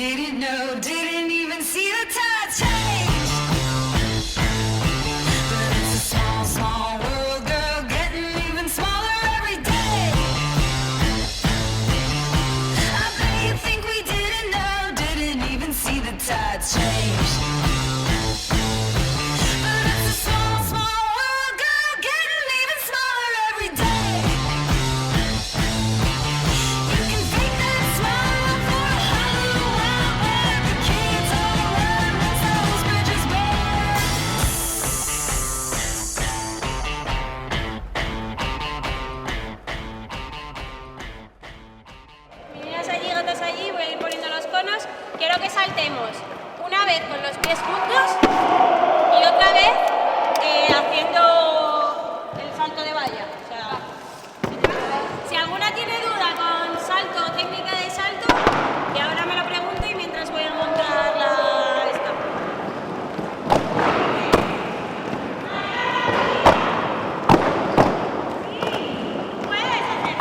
didn't know, didn't even see the tide change. But it's a small, small world, girl, getting even smaller every day. I bet you think we didn't know, didn't even see the tide change. But it's a small, small world, girl, getting even smaller every day. You can fake that smile for a hollow while, but the kids all run once those bridges burn. Meninas allí, gatas allí, voy a ir poniendo los conos. Quiero que saltemos una vez con los pies juntos y otra vez haciendo el salto de valla. O sea, si alguna tiene duda con salto o técnica de salto, que ahora me lo pregunte y mientras voy a montar la esta. Puedes hacer.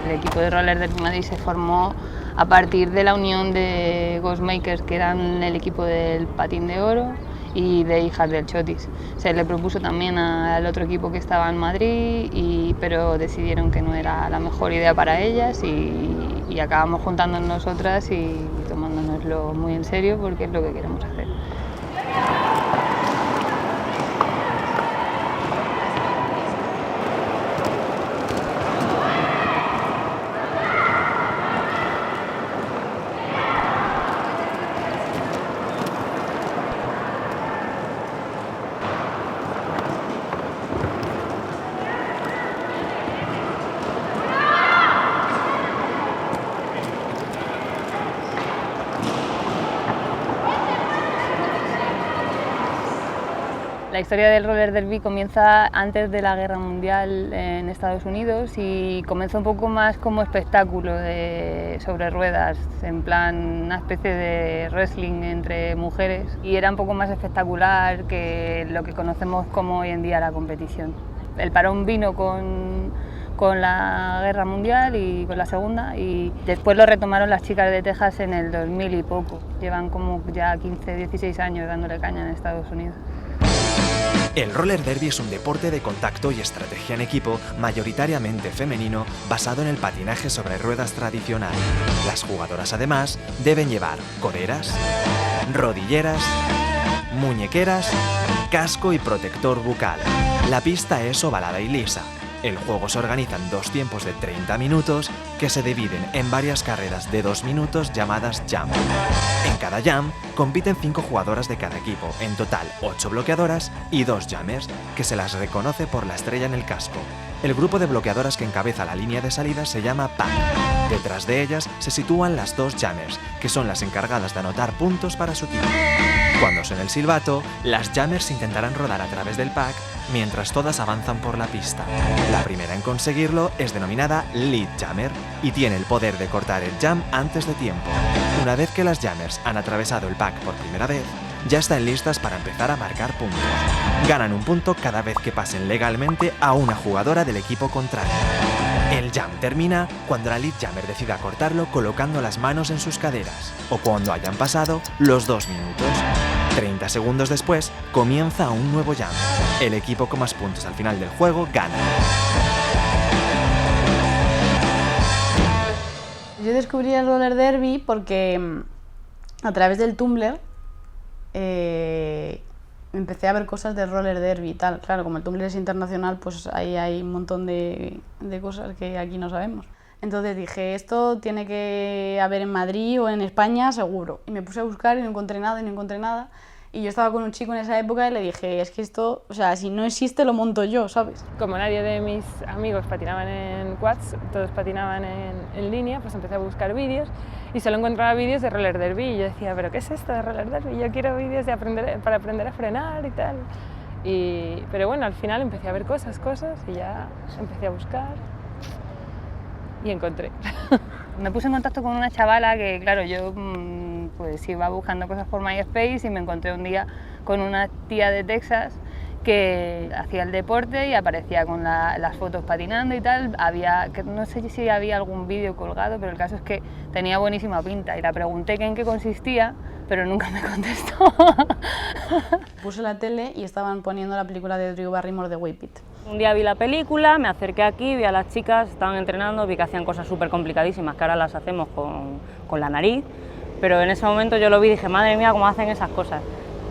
El equipo de Roller Derby Madrid se formó a partir de la unión de Ghostmakers, que eran el equipo del Patín de Oro, y de Hijas del Chotis. Se le propuso también al otro equipo que estaba en Madrid, pero decidieron que no era la mejor idea para ellas y acabamos juntándonos nosotras y tomándonoslo muy en serio porque es lo que queremos hacer. La historia del roller derby comienza antes de la Guerra Mundial en Estados Unidos y comenzó un poco más como espectáculo sobre ruedas, en plan una especie de wrestling entre mujeres, y era un poco más espectacular que lo que conocemos como hoy en día la competición. El parón vino con la Guerra Mundial y con la Segunda, y después lo retomaron las chicas de Texas en el 2000 y poco. Llevan como ya 15, 16 años dándole caña en Estados Unidos. El roller derby es un deporte de contacto y estrategia en equipo, mayoritariamente femenino, basado en el patinaje sobre ruedas tradicional. Las jugadoras además deben llevar coderas, rodilleras, muñequeras, casco y protector bucal. La pista es ovalada y lisa. El juego se organiza en dos tiempos de 30 minutos que se dividen en varias carreras de 2 minutos llamadas jam. En cada jam compiten 5 jugadoras de cada equipo, en total 8 bloqueadoras y 2 jammers, que se las reconoce por la estrella en el casco. El grupo de bloqueadoras que encabeza la línea de salida se llama pack. Detrás de ellas se sitúan las 2 jammers, que son las encargadas de anotar puntos para su equipo. Cuando suene el silbato, las jammers intentarán rodar a través del pack mientras todas avanzan por la pista. La primera en conseguirlo es denominada lead jammer y tiene el poder de cortar el jam antes de tiempo. Una vez que las jammers han atravesado el pack por primera vez, ya están listas para empezar a marcar puntos. Ganan un punto cada vez que pasen legalmente a una jugadora del equipo contrario. El jam termina cuando la lead jammer decida cortarlo colocando las manos en sus caderas, o cuando hayan pasado los 2 minutos. 30 segundos después comienza un nuevo jam. El equipo con más puntos al final del juego gana. Yo descubrí el roller derby porque a través del Tumblr empecé a ver cosas de roller derby y tal. Claro, como el Tumblr es internacional, pues ahí hay un montón de cosas que aquí no sabemos. Entonces dije, esto tiene que haber en Madrid o en España seguro. Y me puse a buscar y no encontré nada y no encontré nada. Y yo estaba con un chico en esa época y le dije, es que esto, o sea, si no existe lo monto yo, ¿sabes? Como nadie de mis amigos patinaban en quads, todos patinaban en línea, pues empecé a buscar vídeos y solo encontraba vídeos de roller derby y yo decía, ¿pero qué es esto de roller derby? Yo quiero vídeos para aprender a frenar y tal. Pero bueno, al final empecé a ver cosas y ya empecé a buscar y encontré. Me puse en contacto con una chavala que, claro, yo pues iba buscando cosas por MySpace y me encontré un día con una tía de Texas que hacía el deporte y aparecía con las fotos patinando y tal. No sé si había algún vídeo colgado, pero el caso es que tenía buenísima pinta y la pregunté en qué consistía, pero nunca me contestó. Puse la tele y estaban poniendo la película de Drew Barrymore de Whip It. Un día vi la película, me acerqué aquí, vi a las chicas, estaban entrenando, vi que hacían cosas súper complicadísimas, que ahora las hacemos con la nariz, pero en ese momento yo lo vi y dije, madre mía, cómo hacen esas cosas.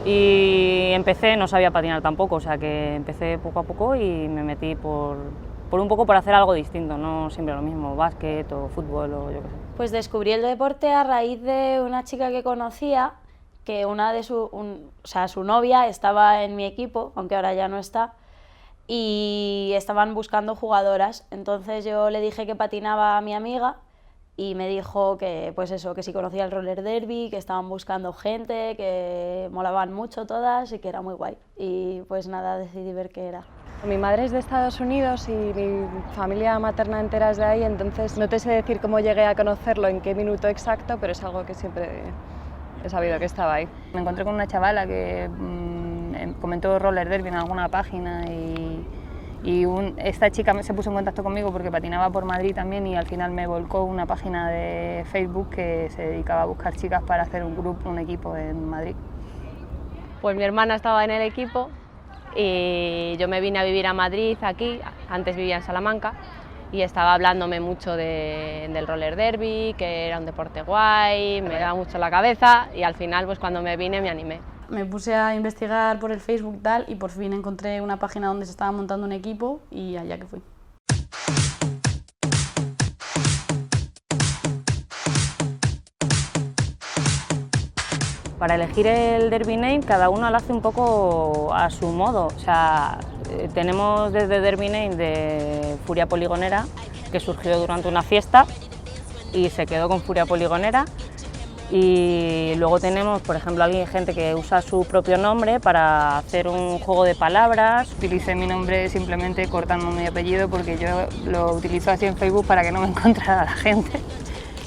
Y empecé, no sabía patinar tampoco, o sea que empecé poco a poco y me metí por un poco por hacer algo distinto, no siempre lo mismo, básquet o fútbol o yo qué sé. Pues descubrí el deporte a raíz de una chica que conocía, que su novia estaba en mi equipo, aunque ahora ya no está, y estaban buscando jugadoras. Entonces yo le dije que patinaba a mi amiga y me dijo que, pues eso, que si conocía el roller derby, que estaban buscando gente, que molaban mucho todas y que era muy guay. Y pues nada, decidí ver qué era. Mi madre es de Estados Unidos y mi familia materna entera es de ahí, entonces no te sé decir cómo llegué a conocerlo, en qué minuto exacto, pero es algo que siempre he sabido que estaba ahí. Me encontré con una chavala que comentó roller derby en alguna página y esta chica se puso en contacto conmigo porque patinaba por Madrid también y al final me volcó una página de Facebook que se dedicaba a buscar chicas para hacer un equipo en Madrid. Pues mi hermana estaba en el equipo y yo me vine a vivir a Madrid aquí, antes vivía en Salamanca, y estaba hablándome mucho del roller derby, que era un deporte guay, me daba mucho la cabeza y al final pues cuando me vine me animé. Me puse a investigar por el Facebook y tal y por fin encontré una página donde se estaba montando un equipo y allá que fui. Para elegir el derby name, cada uno lo hace un poco a su modo. O sea, tenemos desde derby name de Furia Poligonera, que surgió durante una fiesta y se quedó con Furia Poligonera. Y luego tenemos, por ejemplo, gente que usa su propio nombre para hacer un juego de palabras. Utilicé mi nombre simplemente cortando mi apellido porque yo lo utilizo así en Facebook para que no me encontrara la gente.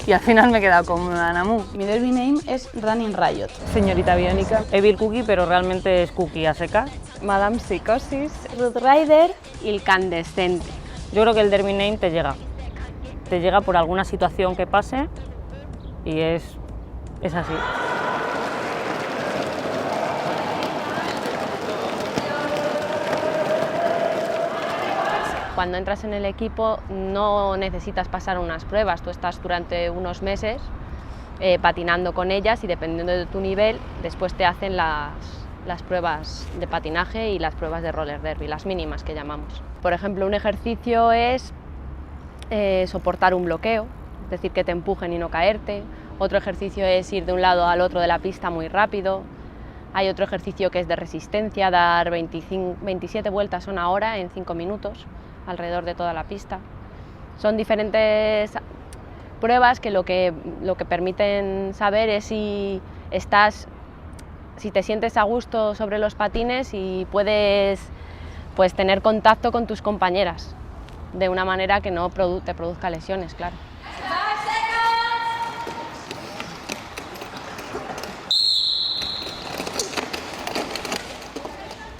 Y al final me he quedado con Anamu. Mi derby name es Running Riot. Señorita Biónica, Evil Cookie, pero realmente es Cookie a secas. Madame Psicosis, Ruth Ryder, Incandescente. Yo creo que el derby name te llega. Te llega por alguna situación que pase y es así. Cuando entras en el equipo no necesitas pasar unas pruebas, tú estás durante unos meses patinando con ellas y dependiendo de tu nivel, después te hacen las pruebas de patinaje y las pruebas de roller derby, las mínimas que llamamos. Por ejemplo, un ejercicio es soportar un bloqueo, es decir, que te empujen y no caerte. Otro ejercicio es ir de un lado al otro de la pista muy rápido. Hay otro ejercicio que es de resistencia, dar 27 vueltas a una hora en 5 minutos alrededor de toda la pista. Son diferentes pruebas que lo que permiten saber es si te sientes a gusto sobre los patines y puedes tener contacto con tus compañeras de una manera que no te produzca lesiones, claro.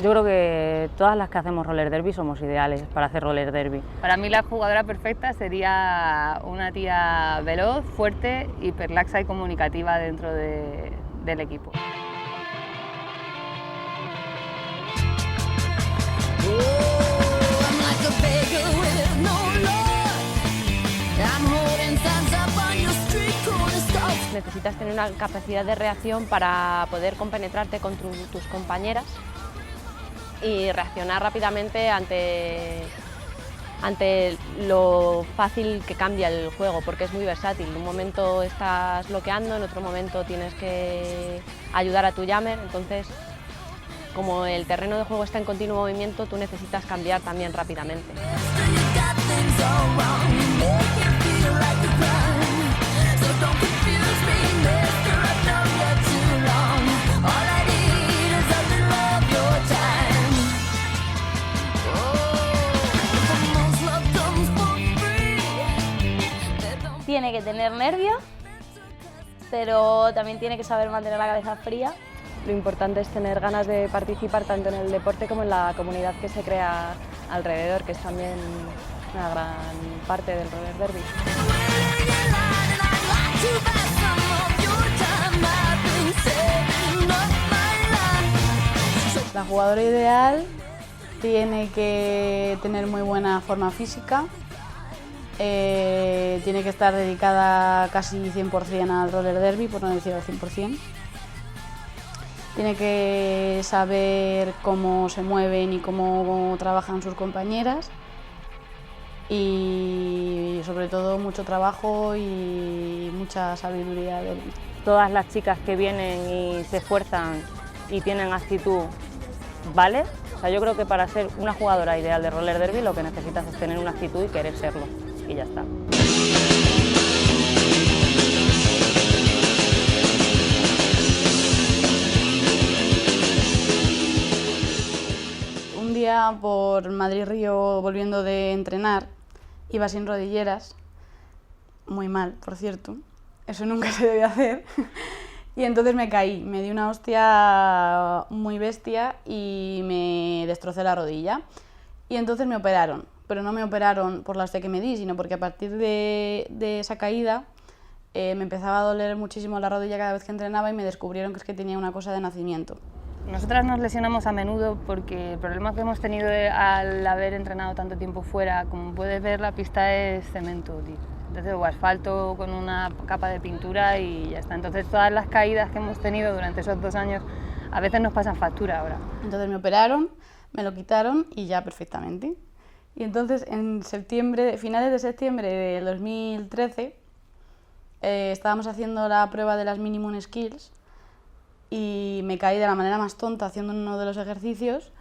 Yo creo que todas las que hacemos roller derby somos ideales para hacer roller derby. Para mí la jugadora perfecta sería una tía veloz, fuerte, hiperlaxa y comunicativa dentro del equipo. I'm like a beggar with no love. I'm holding signs up on your street corner stop. Necesitas tener una capacidad de reacción para poder compenetrarte con tus compañeras y reaccionar rápidamente ante lo fácil que cambia el juego, porque es muy versátil. En un momento estás bloqueando, en otro momento tienes que ayudar a tu jammer, entonces como el terreno de juego está en continuo movimiento, tú necesitas cambiar también rápidamente. tiene que tener nervios, pero también tiene que saber mantener la cabeza fría Lo importante es tener ganas de participar tanto en el deporte como en la comunidad que se crea alrededor, que es también una gran parte del roller derby. La jugadora ideal tiene que tener muy buena forma física, tiene que estar dedicada casi 100% al roller derby, por no decir al 100%. Tiene que saber cómo se mueven y cómo trabajan sus compañeras y sobre todo mucho trabajo y mucha sabiduría derby. Todas las chicas que vienen y se esfuerzan y tienen actitud, ¿vale? O sea, yo creo que para ser una jugadora ideal de roller derby lo que necesitas es tener una actitud y querer serlo, y ya está. Un día por Madrid-Río, volviendo de entrenar, iba sin rodilleras, muy mal, por cierto, eso nunca se debe hacer, y entonces me caí, me di una hostia muy bestia y me destrocé la rodilla, y entonces me operaron, pero no me operaron por la hostia que me di, sino porque a partir de esa caída me empezaba a doler muchísimo la rodilla cada vez que entrenaba y me descubrieron que es que tenía una cosa de nacimiento. Nosotras nos lesionamos a menudo porque el problema que hemos tenido al haber entrenado tanto tiempo fuera, como puedes ver, la pista es cemento, tío. Entonces, o asfalto con una capa de pintura y ya está. Entonces, todas las caídas que hemos tenido durante esos 2 años a veces nos pasan factura ahora. Entonces me operaron, me lo quitaron y ya perfectamente. Y entonces en septiembre, finales de septiembre del 2013, estábamos haciendo la prueba de las Minimum Skills y me caí de la manera más tonta haciendo uno de los ejercicios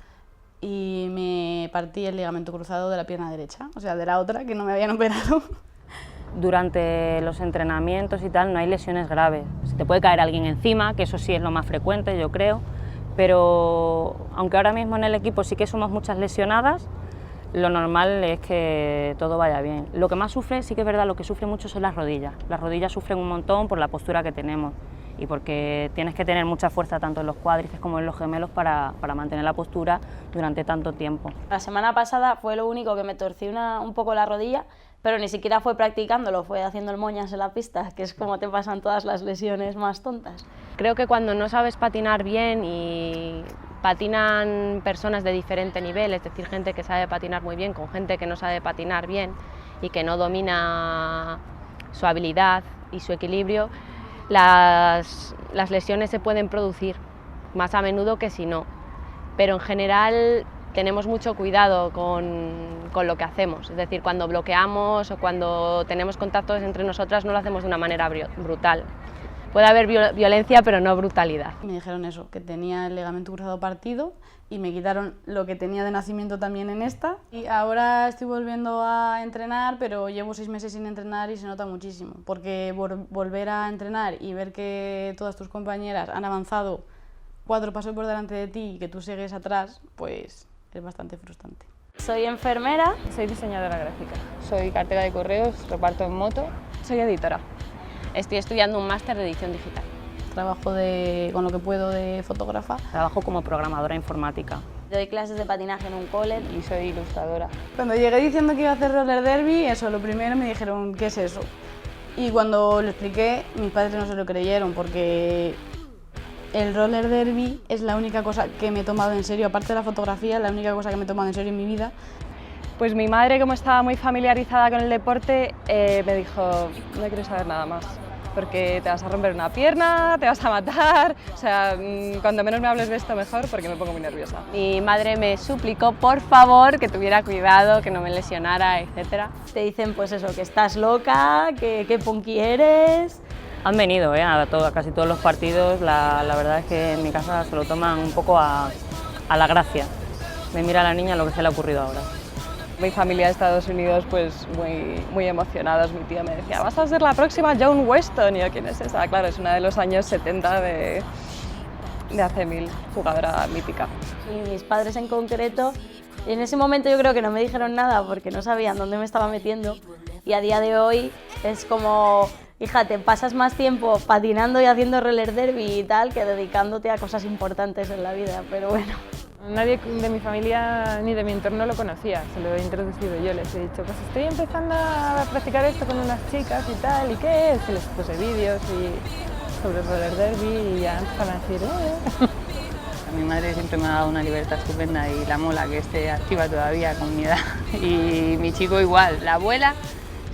y me partí el ligamento cruzado de la pierna derecha, o sea, de la otra, que no me habían operado. Durante los entrenamientos y tal no hay lesiones graves. Se te puede caer alguien encima, que eso sí es lo más frecuente, yo creo, pero aunque ahora mismo en el equipo sí que somos muchas lesionadas, lo normal es que todo vaya bien. Lo que más sufre, sí que es verdad, lo que sufre mucho son las rodillas. Las rodillas sufren un montón por la postura que tenemos y porque tienes que tener mucha fuerza tanto en los cuádriceps como en los gemelos para mantener la postura durante tanto tiempo. La semana pasada fue lo único que me torcí un poco la rodilla, pero ni siquiera fue practicándolo, fue haciendo el moñas en la pista, que es como te pasan todas las lesiones más tontas. Creo que cuando no sabes patinar bien y patinan personas de diferente nivel, es decir, gente que sabe patinar muy bien con gente que no sabe patinar bien y que no domina su habilidad y su equilibrio, las lesiones se pueden producir más a menudo que si no, pero en general tenemos mucho cuidado con lo que hacemos, es decir, cuando bloqueamos o cuando tenemos contactos entre nosotras no lo hacemos de una manera brutal. Puede haber violencia, pero no brutalidad. Me dijeron eso, que tenía el ligamento cruzado partido y me quitaron lo que tenía de nacimiento también en esta. Y ahora estoy volviendo a entrenar, pero llevo 6 meses sin entrenar y se nota muchísimo. Porque volver a entrenar y ver que todas tus compañeras han avanzado 4 pasos por delante de ti y que tú sigues atrás, pues es bastante frustrante. Soy enfermera. Soy diseñadora gráfica. Soy cartera de correos, reparto en moto. Soy editora. Estoy estudiando un máster de edición digital. Trabajo con lo que puedo de fotógrafa. Trabajo como programadora informática. Doy clases de patinaje en un cole. Y soy ilustradora. Cuando llegué diciendo que iba a hacer roller derby, eso, lo primero me dijeron, ¿qué es eso? Y cuando lo expliqué, mis padres no se lo creyeron porque el roller derby es la única cosa que me he tomado en serio, aparte de la fotografía, la única cosa que me he tomado en serio en mi vida. Pues mi madre, como estaba muy familiarizada con el deporte, me dijo, no quiero saber nada más, porque te vas a romper una pierna, te vas a matar, o sea, cuando menos me hables de esto mejor, porque me pongo muy nerviosa. Mi madre me suplicó, por favor, que tuviera cuidado, que no me lesionara, etc. Te dicen pues eso, que estás loca, que punky eres. Han venido a casi todos los partidos, la verdad es que en mi casa se lo toman un poco a la gracia. Me mira a la niña lo que se le ha ocurrido ahora. Mi familia de Estados Unidos, pues muy emocionados. Mi tía me decía, vas a ser la próxima Joan Weston. Y yo, ¿quién es esa? Claro, es una de los años 70 de hace 1000, jugadora mítica. Y mis padres en concreto, en ese momento yo creo que no me dijeron nada porque no sabían dónde me estaba metiendo. Y a día de hoy es como hija, te pasas más tiempo patinando y haciendo roller derby y tal que dedicándote a cosas importantes en la vida, pero bueno. Nadie de mi familia ni de mi entorno lo conocía, se lo he introducido yo, les he dicho, pues estoy empezando a practicar esto con unas chicas y tal, ¿y qué es? Y les puse vídeos sobre roller derby y ya empezaron a decir, Mi madre siempre me ha dado una libertad estupenda y la mola que esté activa todavía con mi edad. Y mi chico igual. La abuela,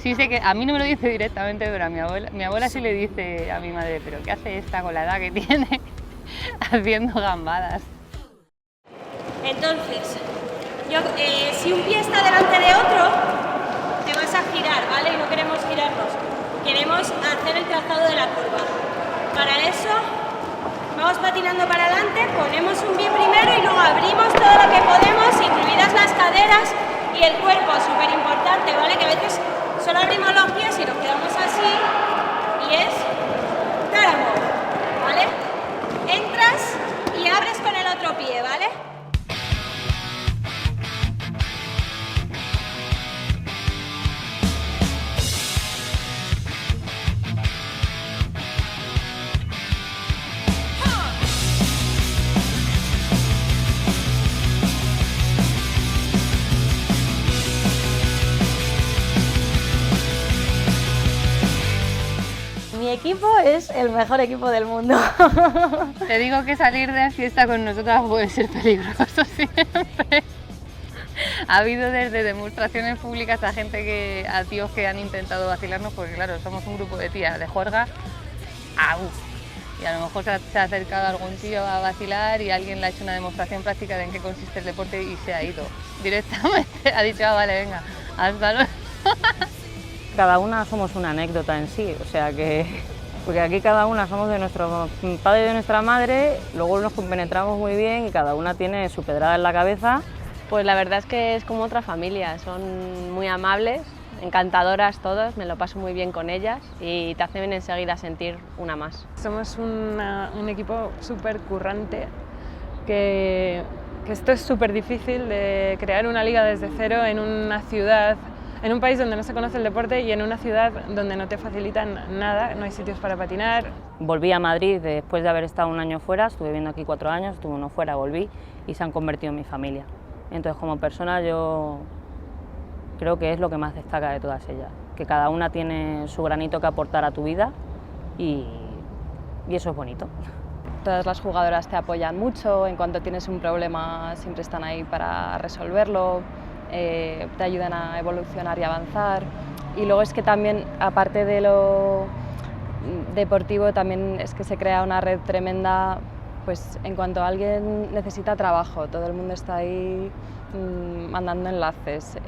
sí sé que a mí no me lo dice directamente, pero a mi abuela sí le dice a mi madre, pero ¿qué hace esta con la edad que tiene haciendo gambadas? Entonces, si un pie está delante de otro, te vas a girar, ¿vale? Y no queremos girarnos, queremos hacer el trazado de la curva. Para eso, vamos patinando para adelante, ponemos un pie primero y luego abrimos todo lo que podemos, incluidas las caderas y el cuerpo, súper importante, ¿vale? Que a veces solo abrimos los pies y nos quedamos así y es táramo, ¿vale? Entras y abres con el otro pie, ¿vale? Mi equipo es el mejor equipo del mundo. Te digo que salir de fiesta con nosotras puede ser peligroso siempre. Ha habido desde demostraciones públicas a tíos que han intentado vacilarnos, porque claro, somos un grupo de tías de juerga. ¡Au! Y a lo mejor se ha acercado algún tío a vacilar y alguien le ha hecho una demostración práctica de en qué consiste el deporte y se ha ido directamente. Ha dicho, vale, venga, hasta luego. Cada una somos una anécdota en sí, o sea que... Porque aquí cada una somos de nuestro padre y de nuestra madre, luego nos compenetramos muy bien y cada una tiene su pedrada en la cabeza. Pues la verdad es que es como otra familia, son muy amables, encantadoras todas, me lo paso muy bien con ellas y te hacen enseguida sentir una más. Somos un equipo súper currante, que esto es súper difícil de crear una liga desde cero en una ciudad, en un país donde no se conoce el deporte y en una ciudad donde no te facilitan nada, no hay sitios para patinar. Volví a Madrid después de haber estado un año fuera, estuve viviendo aquí 4 años, estuve uno fuera, volví y se han convertido en mi familia. Entonces como persona yo creo que es lo que más destaca de todas ellas, que cada una tiene su granito que aportar a tu vida y eso es bonito. Todas las jugadoras te apoyan mucho, en cuanto tienes un problema siempre están ahí para resolverlo, te ayudan a evolucionar y avanzar. Y luego es que también, aparte de lo deportivo, también es que se crea una red tremenda, pues en cuanto alguien necesita trabajo, todo el mundo está ahí mandando enlaces.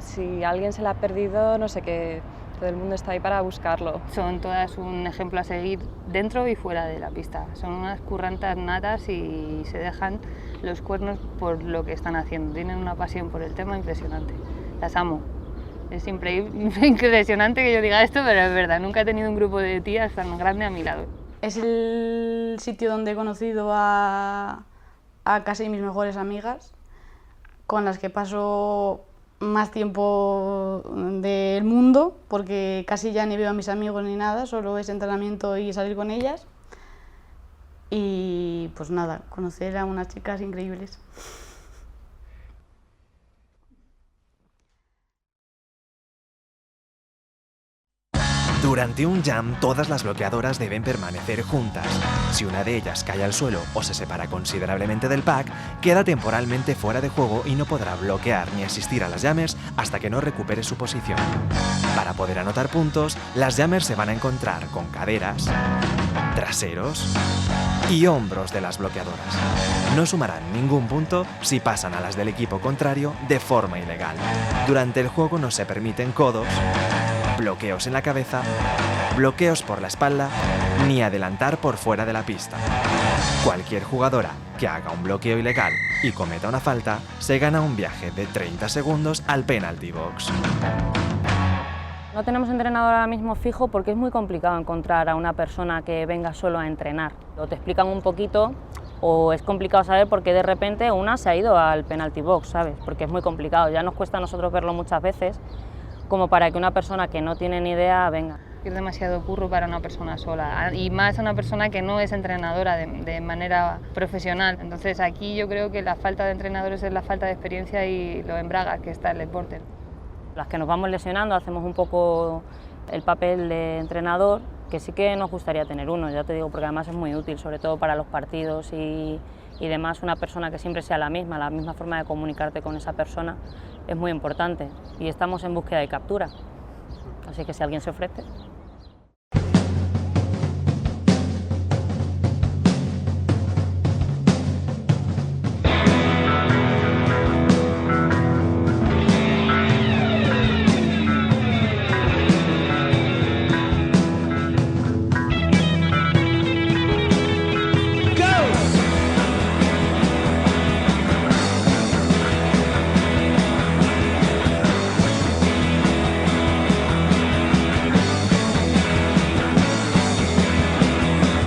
Si a alguien se le ha perdido, no sé qué, todo el mundo está ahí para buscarlo. Son todas un ejemplo a seguir dentro y fuera de la pista. Son unas currantas natas y se dejan los cuernos por lo que están haciendo. Tienen una pasión por el tema impresionante. Las amo. Es impresionante que yo diga esto, pero es verdad. Nunca he tenido un grupo de tías tan grande a mi lado. Es el sitio donde he conocido a casi mis mejores amigas, con las que paso más tiempo del mundo, porque casi ya ni veo a mis amigos ni nada, solo es entrenamiento y salir con ellas. Y pues nada, conocer a unas chicas increíbles. Durante un jam, todas las bloqueadoras deben permanecer juntas. Si una de ellas cae al suelo o se separa considerablemente del pack, queda temporalmente fuera de juego y no podrá bloquear ni asistir a las jammers hasta que no recupere su posición. Para poder anotar puntos, las jammers se van a encontrar con caderas, traseros y hombros de las bloqueadoras. No sumarán ningún punto si pasan a las del equipo contrario de forma ilegal. Durante el juego no se permiten codos, bloqueos en la cabeza, bloqueos por la espalda, ni adelantar por fuera de la pista. Cualquier jugadora que haga un bloqueo ilegal y cometa una falta, se gana un viaje de 30 segundos al penalty box. No tenemos entrenador ahora mismo fijo porque es muy complicado encontrar a una persona que venga solo a entrenar. O te explican un poquito o es complicado saber porque de repente una se ha ido al penalty box, ¿sabes? Porque es muy complicado, ya nos cuesta a nosotros verlo muchas veces como para que una persona que no tiene ni idea venga. Es demasiado curro para una persona sola y más una persona que no es entrenadora de manera profesional. Entonces aquí yo creo que la falta de entrenadores es la falta de experiencia y lo en bragas que está el deporte. Las que nos vamos lesionando hacemos un poco el papel de entrenador, que sí que nos gustaría tener uno, ya te digo, porque además es muy útil, sobre todo para los partidos y demás, una persona que siempre sea la misma forma de comunicarte con esa persona es muy importante y estamos en búsqueda de captura, así que si alguien se ofrece.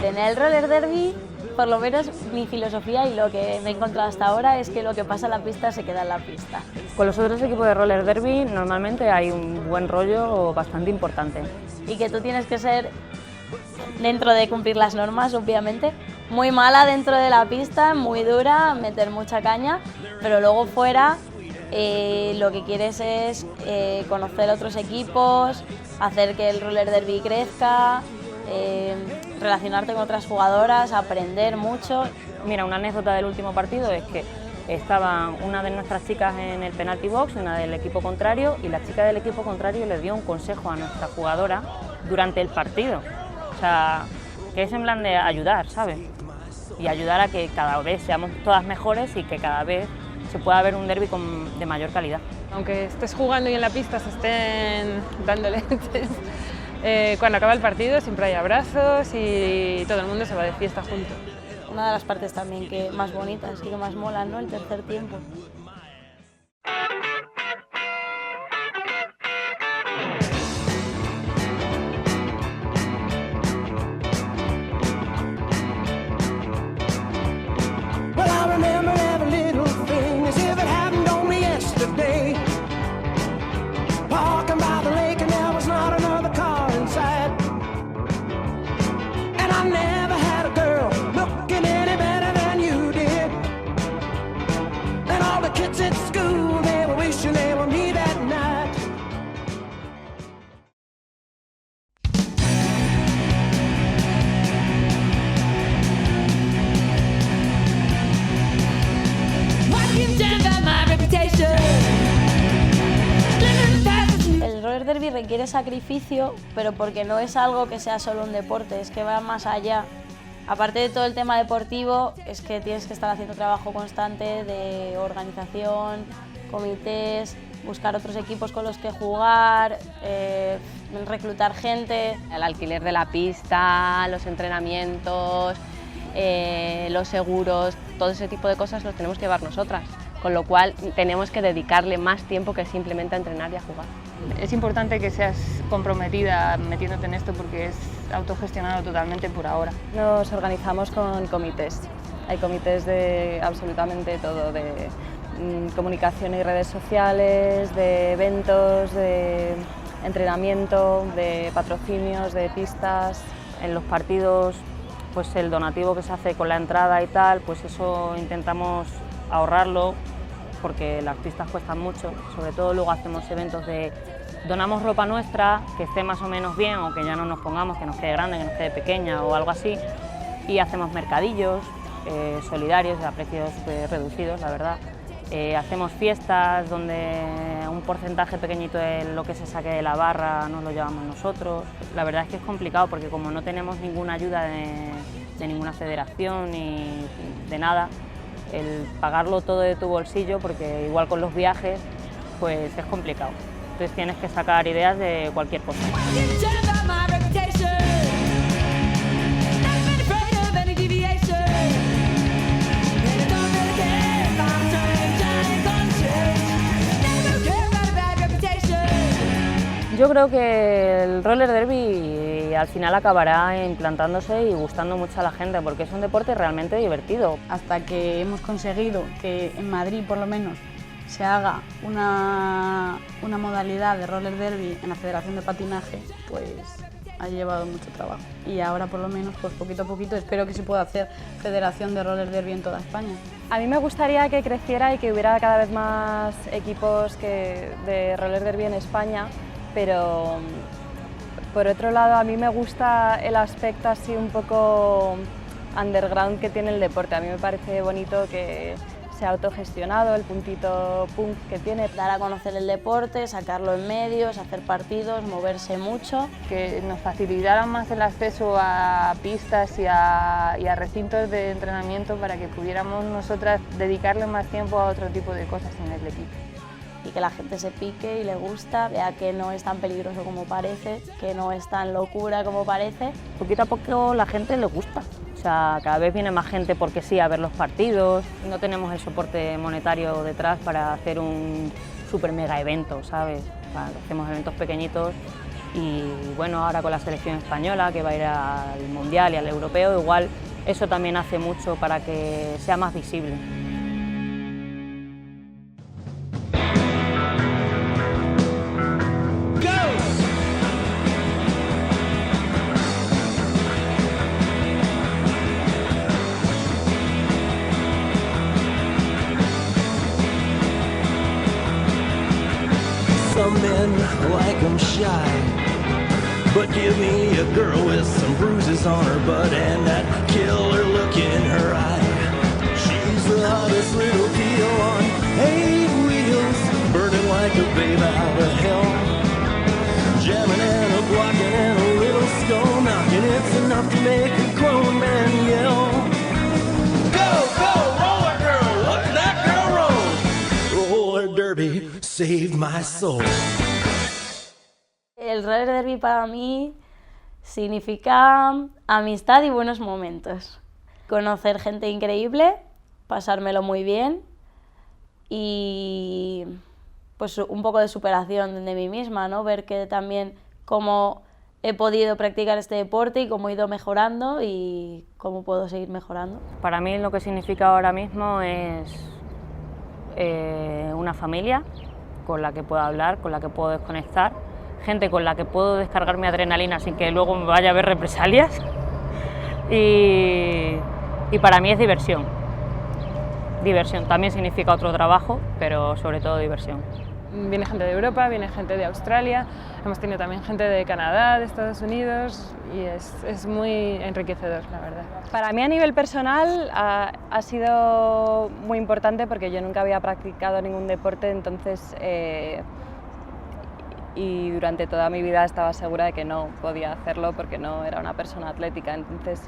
En el roller derby, por lo menos mi filosofía y lo que me he encontrado hasta ahora es que lo que pasa en la pista se queda en la pista. Con los otros equipos de roller derby normalmente hay un buen rollo bastante importante. Y que tú tienes que ser, dentro de cumplir las normas, obviamente, muy mala dentro de la pista, muy dura, meter mucha caña, pero luego fuera lo que quieres es conocer otros equipos, hacer que el roller derby crezca, relacionarte con otras jugadoras, aprender mucho. Mira, una anécdota del último partido es que estaba una de nuestras chicas en el penalty box y una del equipo contrario, y la chica del equipo contrario le dio un consejo a nuestra jugadora durante el partido. O sea, que es en plan de ayudar, ¿sabes? Y ayudar a que cada vez seamos todas mejores y que cada vez se pueda ver un derbi de mayor calidad. Aunque estés jugando y en la pista se estén dando leches, cuando acaba el partido siempre hay abrazos y todo el mundo se va de fiesta junto. Una de las partes también que más bonitas y que más molan, ¿no? El tercer tiempo. Well, I remember every little thing as if it happened only yesterday. Walking by the lake and there was not another car inside. And I never had a girl looking any better than you did. And all the kids at school, they were wishing they were me that night. El roller derby requiere sacrificio, pero porque no es algo que sea solo un deporte, es que va más allá. Aparte de todo el tema deportivo, es que tienes que estar haciendo trabajo constante de organización, comités, buscar otros equipos con los que jugar, reclutar gente. El alquiler de la pista, los entrenamientos, los seguros, todo ese tipo de cosas los tenemos que llevar nosotras, con lo cual tenemos que dedicarle más tiempo que simplemente a entrenar y a jugar. Es importante que seas comprometida metiéndote en esto porque es autogestionado totalmente por ahora. Nos organizamos con comités. Hay comités de absolutamente todo, de comunicación y redes sociales, de eventos, de entrenamiento, de patrocinios, de pistas. En los partidos, pues el donativo que se hace con la entrada y tal, pues eso intentamos ahorrarlo porque las pistas cuestan mucho. Sobre todo luego hacemos eventos de donamos ropa nuestra que esté más o menos bien o que ya no nos pongamos, que nos quede grande, que nos quede pequeña o algo así, y hacemos mercadillos solidarios a precios reducidos, la verdad. Hacemos fiestas donde un porcentaje pequeñito de lo que se saque de la barra nos lo llevamos nosotros. La verdad es que es complicado porque como no tenemos ninguna ayuda de ninguna federación ni de nada, el pagarlo todo de tu bolsillo, porque igual con los viajes pues es complicado. Entonces tienes que sacar ideas de cualquier cosa. Yo creo que el roller derby al final acabará implantándose y gustando mucho a la gente porque es un deporte realmente divertido. Hasta que hemos conseguido que en Madrid, por lo menos, se haga una modalidad de roller derby en la Federación de Patinaje, pues ha llevado mucho trabajo. Y ahora por lo menos, pues poquito a poquito, espero que se pueda hacer federación de roller derby en toda España. A mí me gustaría que creciera y que hubiera cada vez más equipos de roller derby en España, pero por otro lado a mí me gusta el aspecto así un poco underground que tiene el deporte. A mí me parece bonito que sea autogestionado, el puntito punk que tiene. Dar a conocer el deporte, sacarlo en medios, hacer partidos, moverse mucho. Que nos facilitaran más el acceso a pistas y a recintos de entrenamiento para que pudiéramos nosotras dedicarle más tiempo a otro tipo de cosas en el equipo. Y que la gente se pique y le gusta, vea que no es tan peligroso como parece, que no es tan locura como parece. Poquito a poco la gente le gusta. O sea, cada vez viene más gente porque sí a ver los partidos. No tenemos el soporte monetario detrás para hacer un super mega evento, ¿sabes? Hacemos eventos pequeñitos y bueno, ahora con la selección española que va a ir al mundial y al europeo, igual eso también hace mucho para que sea más visible. Some men like 'em shy, but give me a girl with some bruises on her butt and that killer look in her eye. She's the hottest little deal on 8 wheels, burning like a babe out of hell. Jamming and a blocking and a little skull knocking, it's enough to make a grown man yell. Go, go, roller girl, look at that girl roll. Roller derby saved my soul. El roller derby para mí significa amistad y buenos momentos. Conocer gente increíble, pasármelo muy bien y pues un poco de superación de mí misma, ¿no? Ver que también cómo he podido practicar este deporte y cómo he ido mejorando y cómo puedo seguir mejorando. Para mí lo que significa ahora mismo es una familia con la que puedo hablar, con la que puedo desconectar, gente con la que puedo descargar mi adrenalina sin que luego me vaya a haber represalias y para mí es diversión. Diversión también significa otro trabajo, pero sobre todo diversión. Viene gente de Europa, viene gente de Australia, hemos tenido también gente de Canadá, de Estados Unidos y es muy enriquecedor, la verdad. Para mí a nivel personal ha sido muy importante porque yo nunca había practicado ningún deporte, entonces y durante toda mi vida estaba segura de que no podía hacerlo porque no era una persona atlética, entonces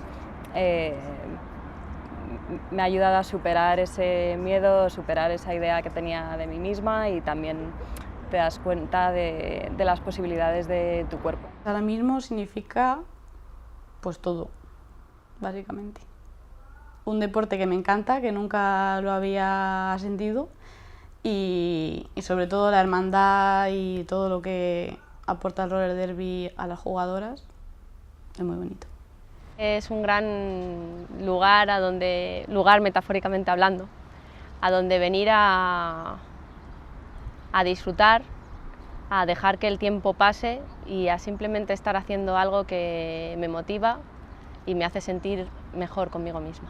me ha ayudado a superar ese miedo, superar esa idea que tenía de mí misma y también te das cuenta de las posibilidades de tu cuerpo. Ahora mismo significa pues todo, básicamente. Un deporte que me encanta, que nunca lo había sentido y sobre todo la hermandad y todo lo que aporta el roller derby a las jugadoras es muy bonito. Es un gran lugar, lugar metafóricamente hablando, a donde venir a disfrutar, a dejar que el tiempo pase y a simplemente estar haciendo algo que me motiva y me hace sentir mejor conmigo misma.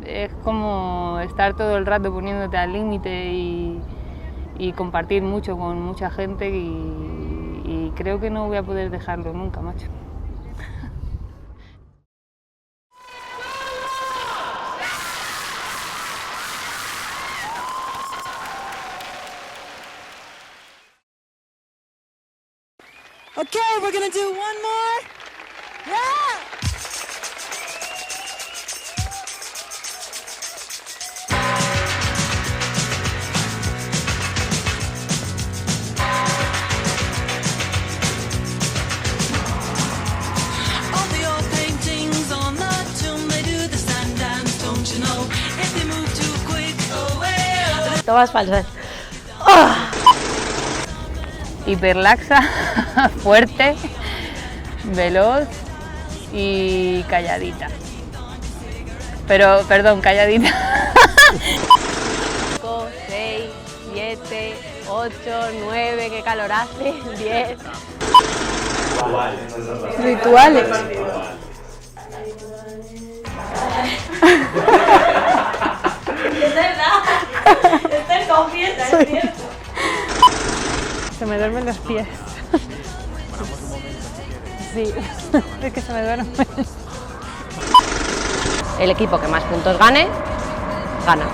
Es como estar todo el rato poniéndote al límite y compartir mucho con mucha gente y creo que no voy a poder dejarlo nunca, macho. Okay, we're gonna do one more. Yeah! All the old paintings on the tomb, they do the sun dance, don't you know? If they move too quick, oh well. Tomas falsas. Hiperlaxa, fuerte, veloz y calladita. Pero, perdón, calladita. 5, 6, 7, 8, 9, qué calor hace, 10. Rituales. Es verdad. Esther confiesa, es cierto. Se me duermen los pies. Sí, es que se me duermen. El equipo que más puntos gane, gana.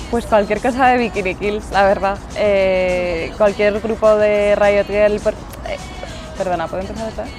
Pues cualquier cosa de Bikini Kills, la verdad. Cualquier grupo de Riot Girl... Perdona, ¿puedo empezar otra vez?